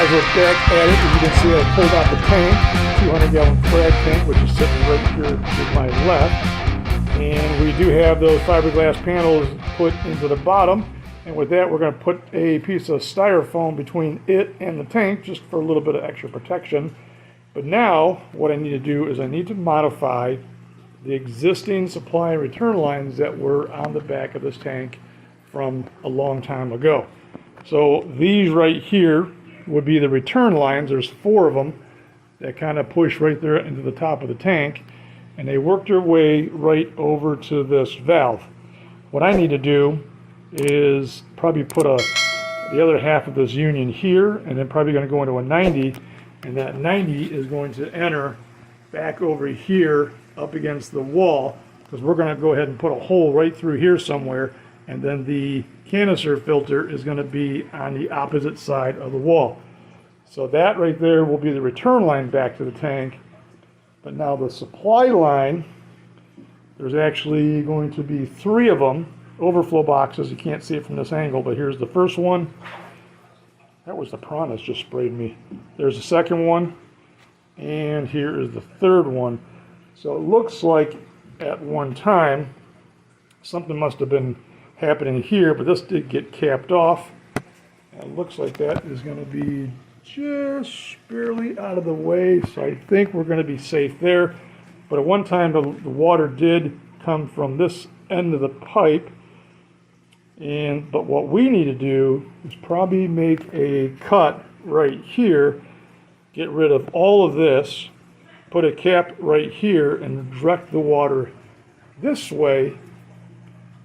guys, we're back at it. As you can see, I pulled out the tank, 200-gallon frag tank, which is sitting right here to my left. And we do have those fiberglass panels put into the bottom. And with that, we're going to put a piece of styrofoam between it and the tank, just for a little bit of extra protection. But now, what I need to do is I need to modify the existing supply and return lines that were on the back of this tank from a long time ago. So these right here would be the return lines. There's 4 of them that kind of push right there into the top of the tank, and they work their way right over to this valve. What I need to do is probably put the other half of this union here, and then probably going to go into a 90, and that 90 is going to enter back over here up against the wall, because we're going to go ahead and put a hole right through here somewhere, and then the canister filter is going to be on the opposite side of the wall. So that right there will be the return line back to the tank. But now the supply line, there's actually going to be 3 of them, overflow boxes. You can't see it from this angle, but here's the first one. That was the piranhas just sprayed me. There's the second one, and here is the third one. So it looks like at one time something must have been happening here, but this did get capped off. And it looks like that is going to be just barely out of the way, so I think we're going to be safe there. But at one time the water did come from this end of the pipe, but what we need to do is probably make a cut right here, get rid of all of this, put a cap right here, and direct the water this way.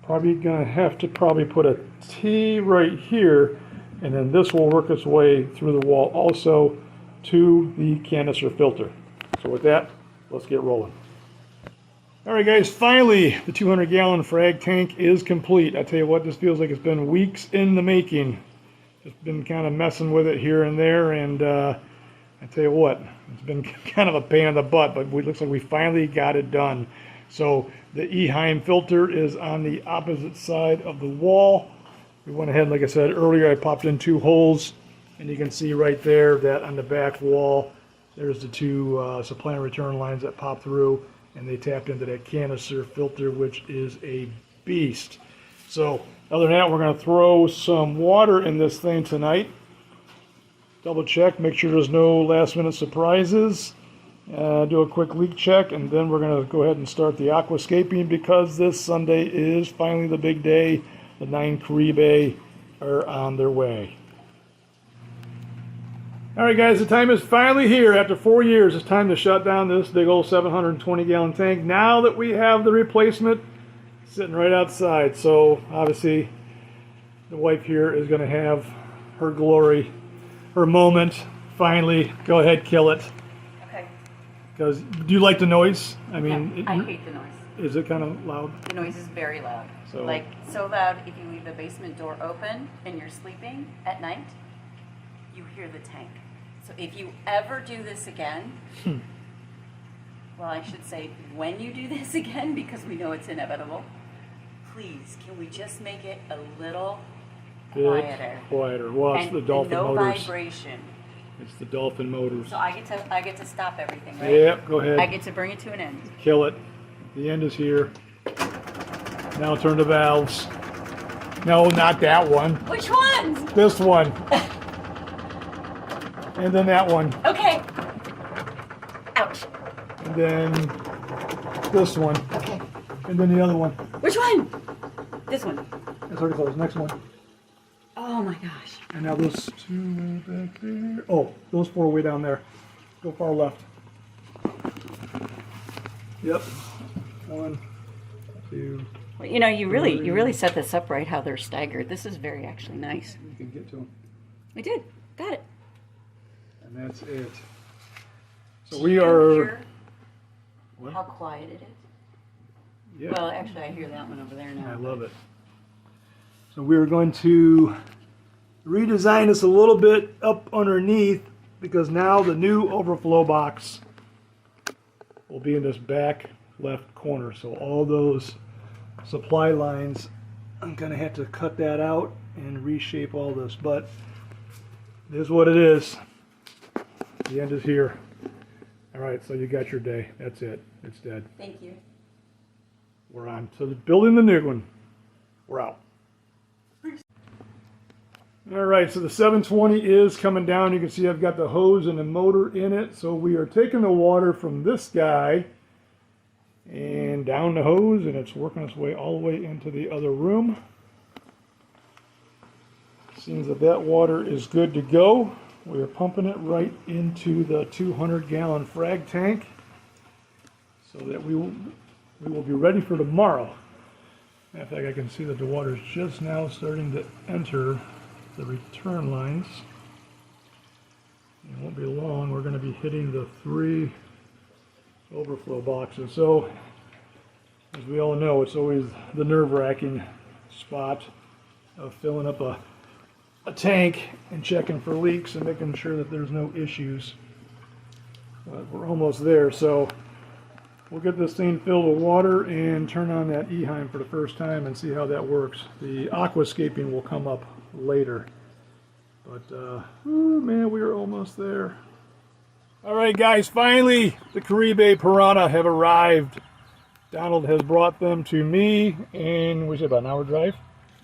Probably going to have to put a T right here, and then this will work its way through the wall also to the canister filter. So with that, let's get rolling. Alright guys, finally the 200-gallon frag tank is complete. I tell you what, this feels like it's been weeks in the making. Just been kind of messing with it here and there, and I tell you what, it's been kind of a pain in the butt, but it looks like we finally got it done. So the Eheim filter is on the opposite side of the wall. We went ahead, like I said earlier, I popped in 2 holes, and you can see right there that on the back wall, there's the 2 supply and return lines that pop through, and they tapped into that canister filter, which is a beast. So other than that, we're going to throw some water in this thing tonight. Double check, make sure there's no last minute surprises. Do a quick leak check, and then we're going to go ahead and start the aquascaping, because this Sunday is finally the big day. The 9 Caribe are on their way. Alright guys, the time is finally here. After 4 years, it's time to shut down this big old 720-gallon tank, now that we have the replacement sitting right outside. So obviously the wife here is going to have her glory, her moment. Finally, go ahead, kill it. Because, do you like the noise? I mean, I hate the noise. Is it kind of loud? The noise is very loud. So loud, if you leave the basement door open and you're sleeping at night, you hear the tank. So if you ever do this again, well, I should say when you do this again, because we know it's inevitable, please, can we just make it a little quieter? Quieter. Well, it's the dolphin no motors. Vibration. It's the dolphin motors. So I get to stop everything, right? Yep, go ahead. I get to bring it to an end. Kill it. The end is here. Now turn the valves. No, not that one. Which ones? This one. And then that one. Okay. Ouch. And then this one. Okay. And then the other one. Which one? This one. That's already closed. Next one. Oh my gosh. And now those 2 way back there. Oh, those 4 way down there. Go far left. Yep. 1, 2. Well, you know, you really set this up right, how they're staggered. This is very actually nice. You can get to them. We did. Got it. And that's it. So Do we you are. hear What? how quiet it is? Yeah. Well, actually, I hear that one over there now. I love it. So we are going to redesign this a little bit up underneath, because now the new overflow box will be in this back left corner. So all those supply lines, I'm going to have to cut that out and reshape all this. But It is what it is. The end is here. All right, so you got your day. That's it. It's dead. Thank you. We're on. So building the new one. We're out. All right, so the 720 is coming down. You can see I've got the hose and the motor in it. So we are taking the water from this guy and down the hose, and it's working its way all the way into the other room. Seems that that water is good to go. We are pumping it right into the 200-gallon frag tank so that we will be ready for tomorrow. In fact, I can see that the water is just now starting to enter the return lines. It won't be long. We're going to be hitting the 3 overflow boxes. So, as we all know, it's always the nerve-wracking spot of filling up a tank and checking for leaks and making sure that there's no issues. But we're almost there, so we'll get this thing filled with water and turn on that E-Heim for the first time and see how that works. The aquascaping will come up later. But, oh man, we are almost there. All right, guys, finally, the Caribe Piranha have arrived. Donald has brought them to me in, we said about an hour drive?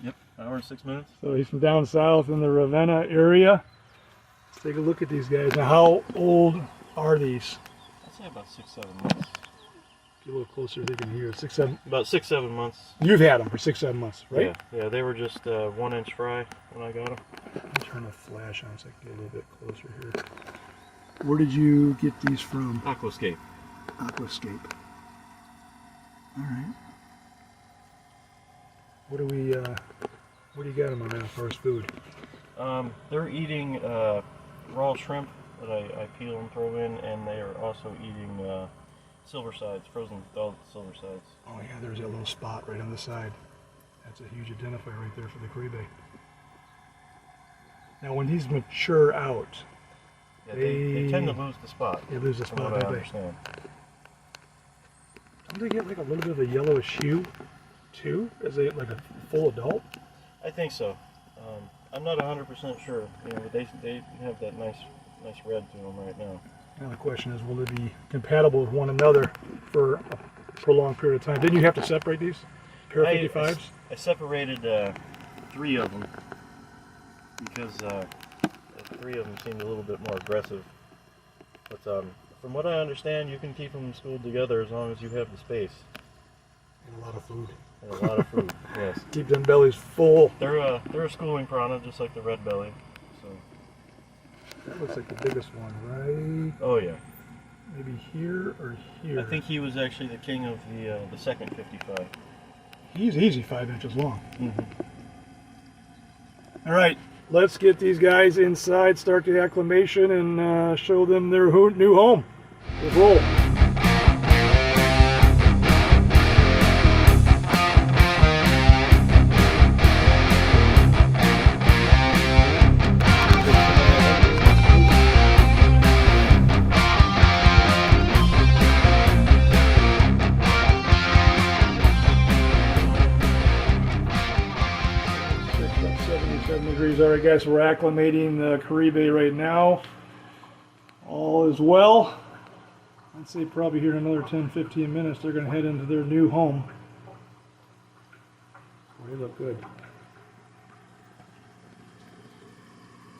Yep, an hour and 6 minutes. So he's from down south in the Ravenna area. Let's take a look at these guys. Now, how old are these? I'd say about 6-7 months. Get a little closer, they can hear. 6, 7. About 6-7 months. You've had them for 6, 7 months, right? Yeah, they were just 1 inch fry when I got them. Let me turn the flash on so I can get a little bit closer here. Where did you get these from? Aquascape. Aquascape. All right. What do you got them on as far as food? They're eating raw shrimp that I peel and throw in, and they are also eating silver sides, frozen adult silver sides. Oh yeah, there's that little spot right on the side. That's a huge identifier right there for the Caribe. Now when these mature out, yeah, they tend to lose the spot. They lose the spot, from what I don't they? understand. Don't they get like a little bit of a yellowish hue too, as they like a full adult? I think so. I'm not 100% sure. You know, but they have that nice red to them right now. Now the question is, will they be compatible with one another for a prolonged period of time? Didn't you have to separate these? Pair of 55s? I separated 3 of them because 3 of them seemed a little bit more aggressive. But from what I understand, you can keep them schooled together as long as you have the space. And a lot of food. And a lot of food, yes. Keep them bellies full. They're a schooling piranha, just like the red belly. So. That looks like the biggest one, right? Oh yeah. Maybe here or here? I think he was actually the king of the second 55. He's easy 5 inches long. Mm-hmm. All right, let's get these guys inside, start the acclimation, and show them their new home. Let's roll. All right, guys, we're acclimating the Caribe right now. All is well. I'd say probably here in another 10-15 minutes they're going to head into their new home. Boy, they look good.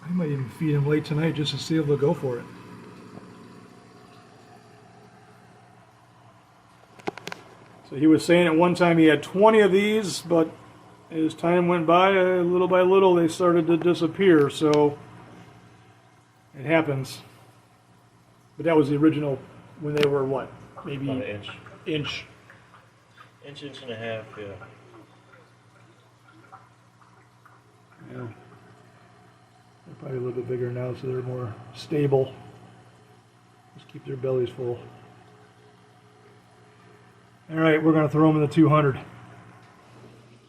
I might even feed them late tonight just to see if they'll go for it. So he was saying at one time he had 20 of these, but as time went by little they started to disappear, so it happens. But that was the original when they were what? Maybe about an inch. Inch and a half, yeah. Yeah. They're probably a little bit bigger now, so they're more stable. Just keep their bellies full. All right, we're going to throw them in the 200.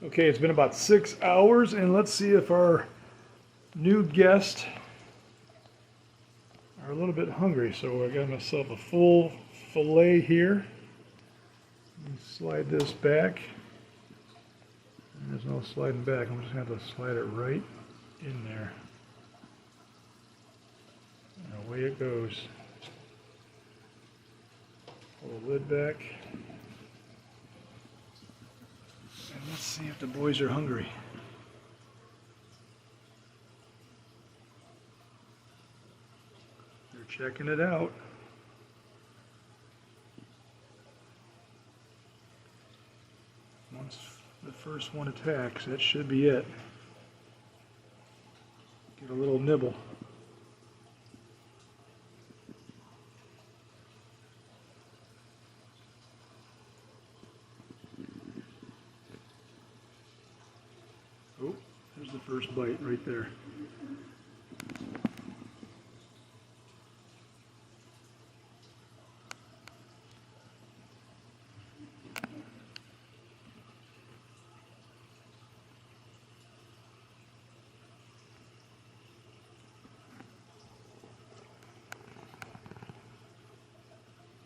Okay, it's been about 6 hours, and let's see if our new guests are a little bit hungry. So I got myself a full fillet here. Slide this back. And there's no sliding back. I'm just going to have to slide it right in there. away it goes. Pull the lid back. And let's see if the boys are hungry. They're checking it out. Once the first one attacks, that should be it. Get a little nibble. Oh, there's the first bite right there.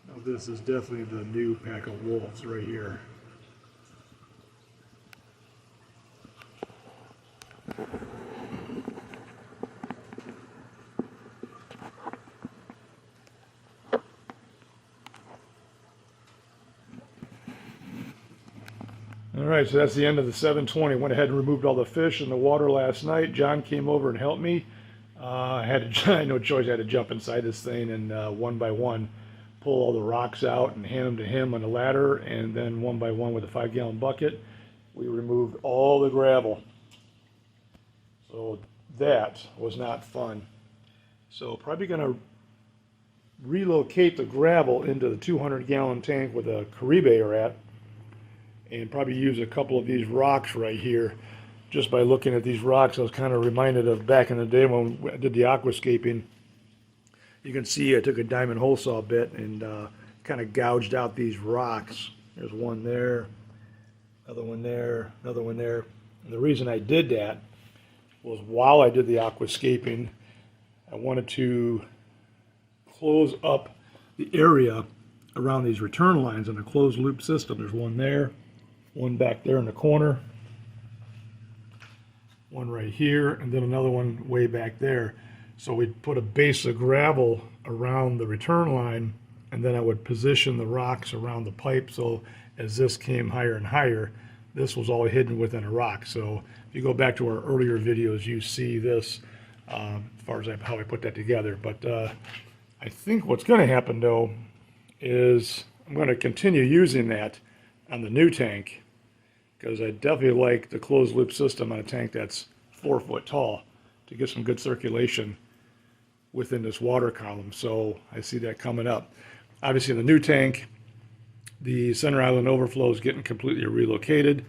Now this is definitely the new pack of wolves right here. Alright, so that's the end of the 720. Went ahead and removed all the fish in the water last night. John came over and helped me. I had no choice. I had to jump inside this thing and one by one pull all the rocks out and hand them to him on the ladder, and then one by one with a 5-gallon bucket we removed all the gravel. So that was not fun. So probably going to relocate the gravel into the 200-gallon tank with a Caribe are at, and probably use a couple of these rocks right here. Just by looking at these rocks, I was kind of reminded of back in the day when I did the aquascaping. You can see I took a diamond hole saw bit and kind of gouged out these rocks. There's one there, another one there, another one there. And the reason I did that was while I did the aquascaping, I wanted to close up the area around these return lines in a closed loop system. There's one there, one back there in the corner, one right here, and then another one way back there. So we'd put a base of gravel around the return line, and then I would position the rocks around the pipe, so as this came higher and higher, this was all hidden within a rock. So if you go back to our earlier videos, you see this as far as how I put that together. But I think what's going to happen though is I'm going to continue using that on the new tank, because I definitely like the closed loop system on a tank that's 4 foot tall to get some good circulation within this water column. So I see that coming up. Obviously in the new tank, the center island overflow is getting completely relocated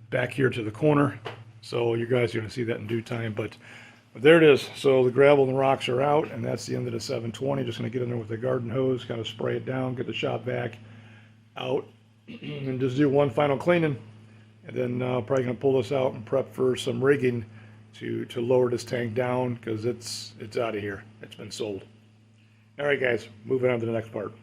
back here to the corner. So you guys are going to see that in due time. But there it is. So the gravel and the rocks are out, and that's the end of the 720. Just going to get in there with the garden hose, kind of spray it down, get the shop vac out, and just do one final cleaning. And then probably going to pull this out and prep for some rigging to lower this tank down, because it's out of here. It's been sold. All right, guys, moving on to the next part.